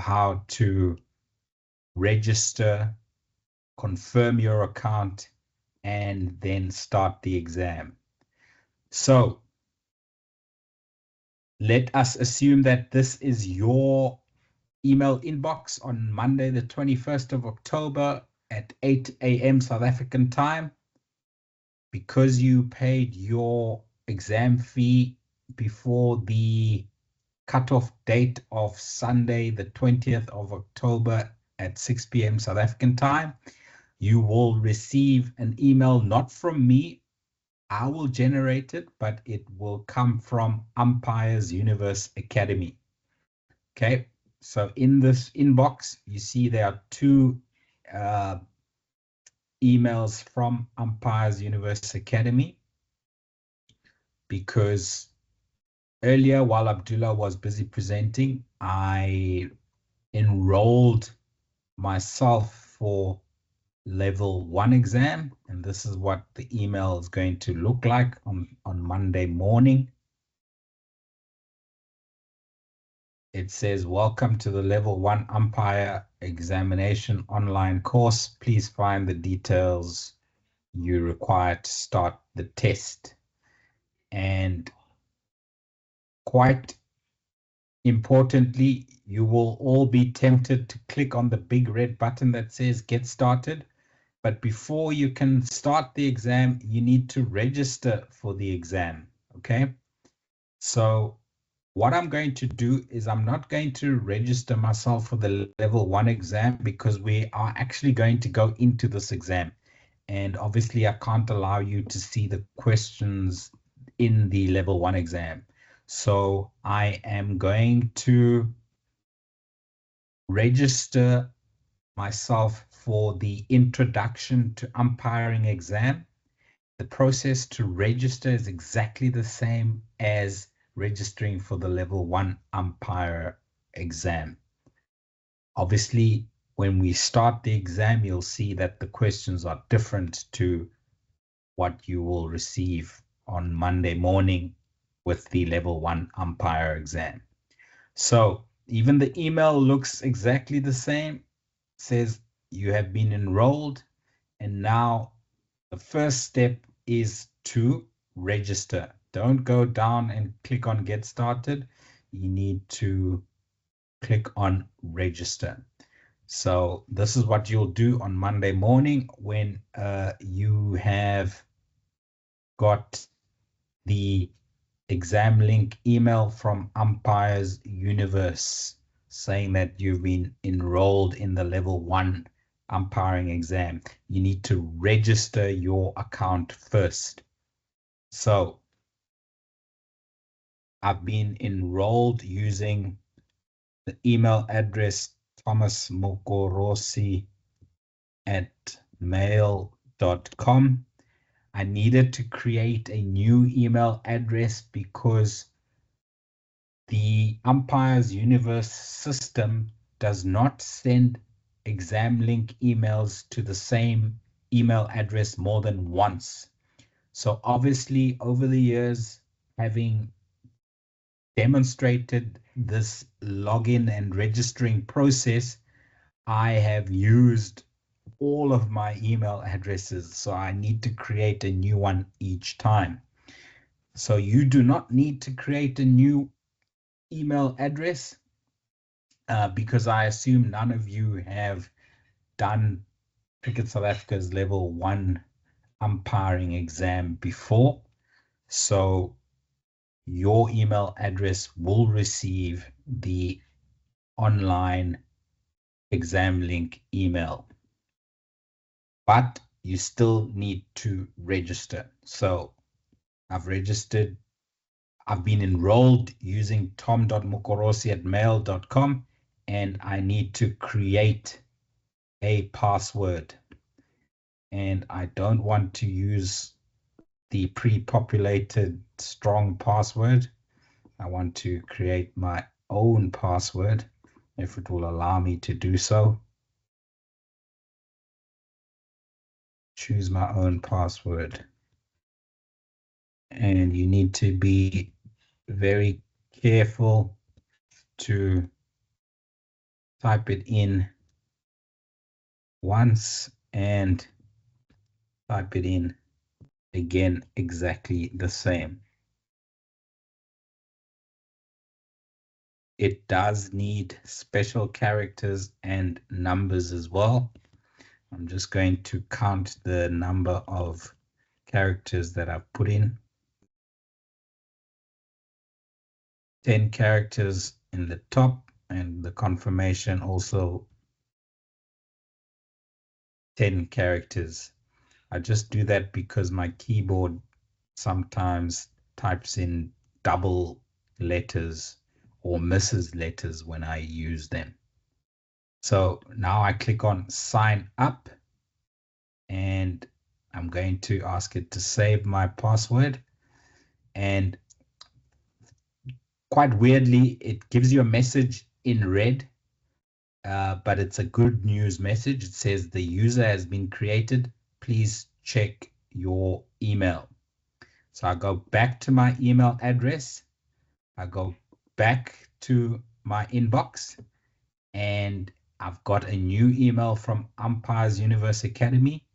how to register, confirm your account, and then start the exam. So let us assume that this is your email inbox on Monday, the 21st of October at 8 a.m. South African time. Because you paid your exam fee before the cutoff date of Sunday, the 20th of October at 6 p.m. South African time, you will receive an email, not from me. I will generate it, but it will come from Umpires Universe Academy. Okay, so in this inbox, you see there are two emails from Umpires Universe Academy, because earlier, while Abdullah was busy presenting, I enrolled myself for level 1 exam, and this is what the email is going to look like on Monday morning. It says, welcome to the level 1 umpire examination online course. Please find the details you require to start the test. And quite importantly, you will all be tempted to click on the big red button that says get started. But before you can start the exam, you need to register for the exam. Okay. So what I'm going to do is I'm not going to register myself for the level 1 exam, because we are actually going to go into this exam. And obviously I can't allow you to see the questions in the level 1 exam. So I am going to register myself for the introduction to umpiring exam. The process to register is exactly the same as registering for the level 1 umpire exam. Obviously, when we start the exam, you'll see that the questions are different to what you will receive on Monday morning with the level 1 umpire exam. So even the email looks exactly the same. It says you have been enrolled, and now the first step is to register. Don't go down and click on get started. You need to click on register. So this is what you'll do on Monday morning when you have got the exam link email from Umpires Universe saying that you've been enrolled in the level 1 umpiring exam. You need to register your account first. So I've been enrolled using the email address thomasmokorosi@mail.com. I needed to create a new email address because the Umpires Universe system does not send exam link emails to the same email address more than once. So obviously, over the years, having demonstrated this login and registering process, I have used all of my email addresses. So I need to create a new one each time. So you do not need to create a new email address because I assume none of you have done Cricket South Africa's level 1 umpiring exam before. So your email address will receive the online exam link email, but you still need to register. So I've registered. I've been enrolled using tom.mokorosi@mail.com, and I need to create a password. And I don't want to use the pre-populated strong password. I want to create my own password, if it will allow me to do so. Choose my own password. And you need to be very careful to type it in once and type it in again exactly the same. It does need special characters and numbers as well. I'm just going to count the number of characters that I've put in. 10 characters in the top, and the confirmation also 10 characters. I just do that because my keyboard sometimes types in double letters or misses letters when I use them. So now I click on sign up, and I'm going to ask it to save my password. And quite weirdly, it gives you a message in red, but it's a good news message. It says the user has been created. Please check your email. So I go back to my email address. I go back to my inbox, and I've got a new email from Umpires Universe Academy,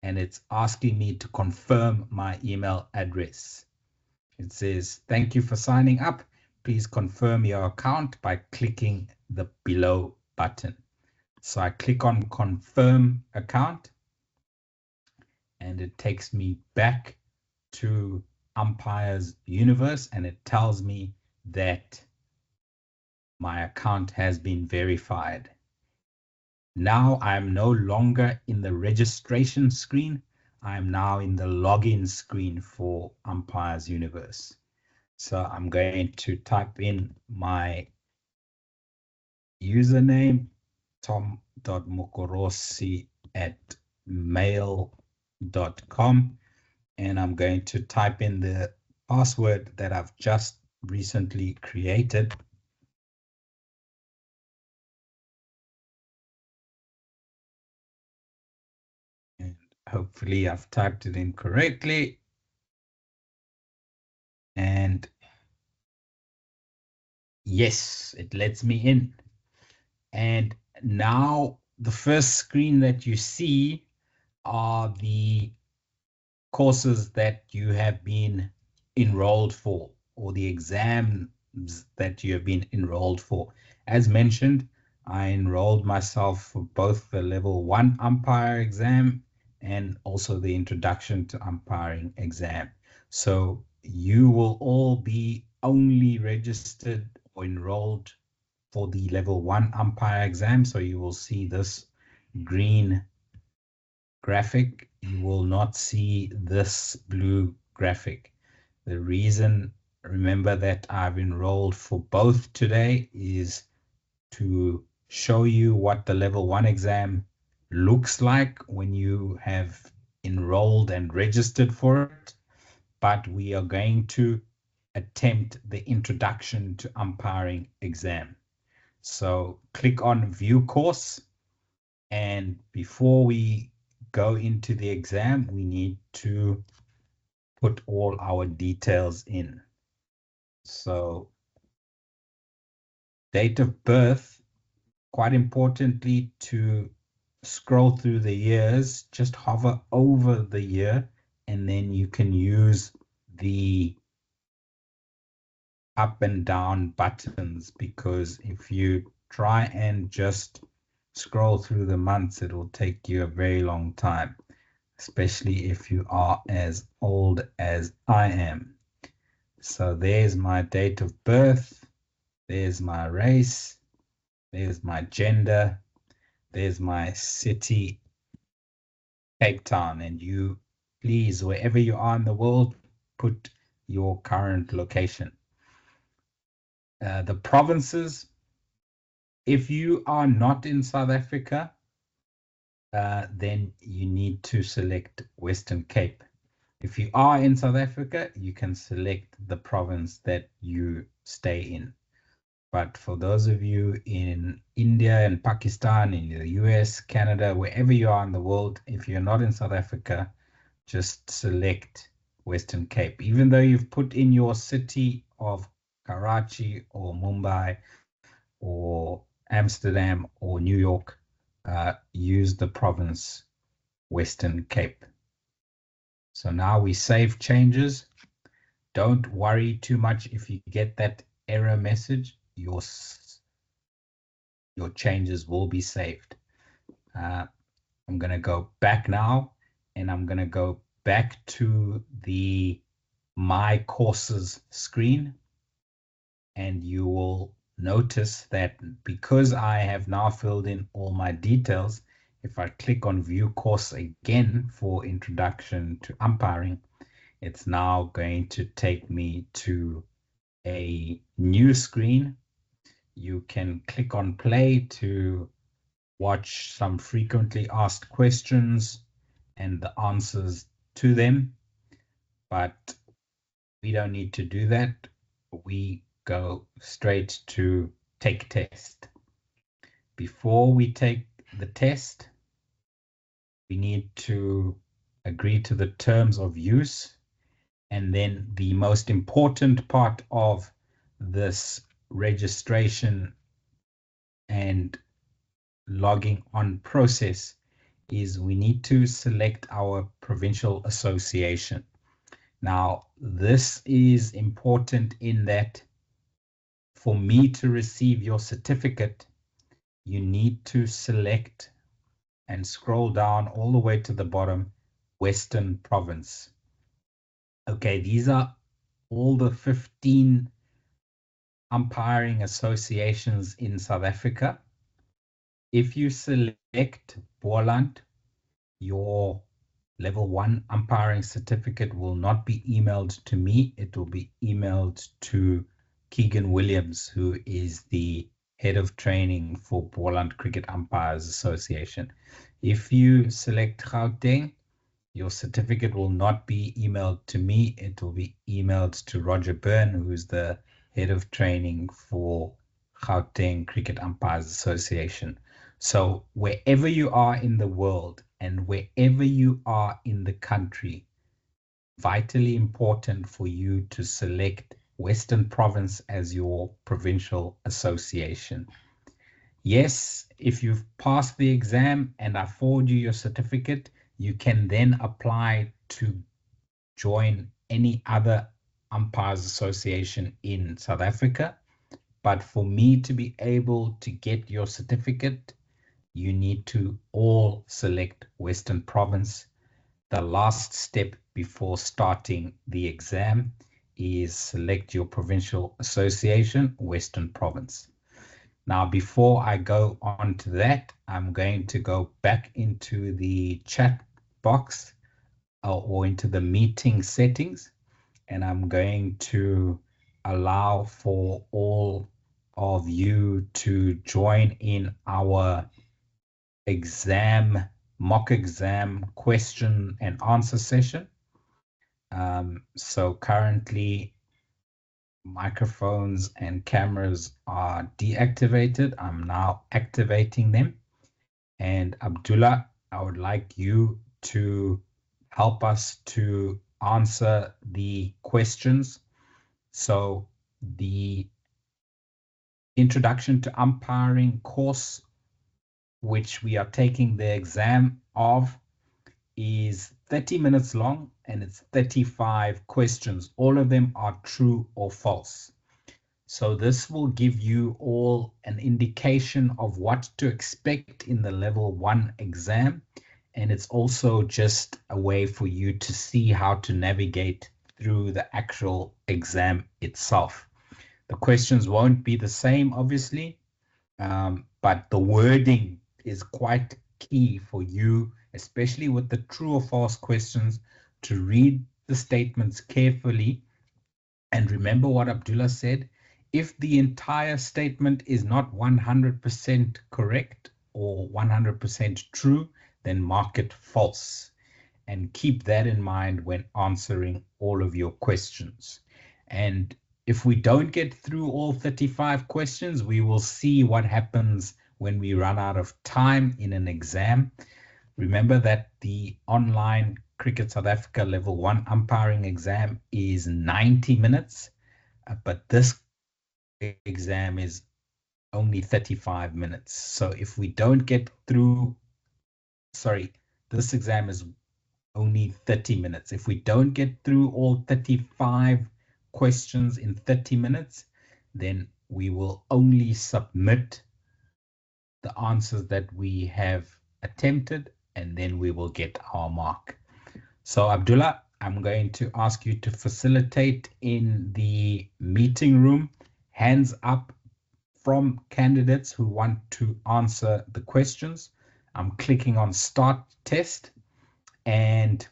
and it's asking me to confirm my email address. It says, thank you for signing up. Please confirm your account by clicking the below button. So I click on confirm account, and it takes me back to Umpires Universe, and it tells me that my account has been verified. Now I'm no longer in the registration screen. I'm now in the login screen for Umpires Universe. So I'm going to type in my username, tom.mokorosi@mail.com, and I'm going to type in the password that I've just recently created. And hopefully I've typed it in correctly. And yes, it lets me in. And now the first screen that you see are the courses that you have been enrolled for, or the exams that you have been enrolled for. As mentioned, I enrolled myself for both the level 1 umpire exam and also the introduction to umpiring exam. So you will all be only registered or enrolled for the level 1 umpire exam. So you will see this green graphic. You will not see this blue graphic. The reason, remember, that I've enrolled for both today is to show you what the level 1 exam looks like when you have enrolled and registered for it. But we are going to attempt the introduction to umpiring exam. So click on view course, and before we go into the exam, we need to put all our details in. So date of birth, quite importantly, to scroll through the years, just hover over the year, and then you can use the up and down buttons, because if you try and just scroll through the months, it will take you a very long time, especially if you are as old as I am. So there's my date of birth, there's my race, there's my gender, there's my city, Cape Town, and you, please, wherever you are in the world, put your current location. The provinces, if you are not in South Africa, then you need to select Western Cape. If you are in South Africa, you can select the province that you stay in. But for those of you in India and Pakistan, in the US, Canada, wherever you are in the world, if you're not in South Africa, just select Western Cape. Even though you've put in your city of Karachi or Mumbai or Amsterdam or New York, use the province Western Cape. So now we save changes. Don't worry too much if you get that error message. Your changes will be saved. I'm going to go back now, and I'm going to go back to the My Courses screen, and you will notice that because I have now filled in all my details, if I click on View Course again for Introduction to Umpiring, it's now going to take me to a new screen. You can click on play to watch some frequently asked questions and the answers to them, but we don't need to do that. We go straight to take test. Before we take the test, we need to agree to the terms of use. And then the most important part of this registration and logging on process is we need to select our provincial association. Now, this is important in that for me to receive your certificate, you need to select and scroll down all the way to the bottom, Western Province. Okay, these are all the 15 umpiring associations in South Africa. If you select Boland, your level 1 umpiring certificate will not be emailed to me. It will be emailed to Keegan Williams, who is the head of training for Boland Cricket Umpires Association. If you select Gauteng, your certificate will not be emailed to me. It will be emailed to Roger Byrne, who is the head of training for Gauteng Cricket Umpires Association. So wherever you are in the world and wherever you are in the country, vitally important for you to select Western Province as your provincial association. Yes, if you've passed the exam and I forward you your certificate, you can then apply to join any other umpires association in South Africa. But for me to be able to get your certificate, you need to all select Western Province. The last step before starting the exam is select your provincial association, Western Province. Now, before I go on to that, I'm going to go back into the chat box or into the meeting settings, and I'm going to allow for all of you to join in our mock exam question and answer session. So currently microphones and cameras are deactivated. I'm now activating them. And Abdullah, I would like you to help us to answer the questions. So the Introduction to Umpiring course, which we are taking the exam of, is 30 minutes long and it's 35 questions. All of them are true or false. So this will give you all an indication of what to expect in the level 1 exam. And it's also just a way for you to see how to navigate through the actual exam itself. The questions won't be the same, obviously, but the wording is quite key for you, especially with the true or false questions, to read the statements carefully. And remember what Abdullah said, if the entire statement is not 100% correct or 100% true, then mark it false. And keep that in mind when answering all of your questions. And if we don't get through all 35 questions, we will see what happens when we run out of time in an exam. Remember that the online Cricket South Africa Level 1 umpiring exam is 90 minutes, but this exam is only 35 minutes. So if we don't get through, sorry, this exam is only 30 minutes. If we don't get through all 35 questions in 30 minutes, then we will only submit the answers that we have attempted, and then we will get our mark. So Abdullah, I'm going to ask you to facilitate in the meeting room. Hands up from candidates who want to answer the questions. I'm clicking on Start Test, and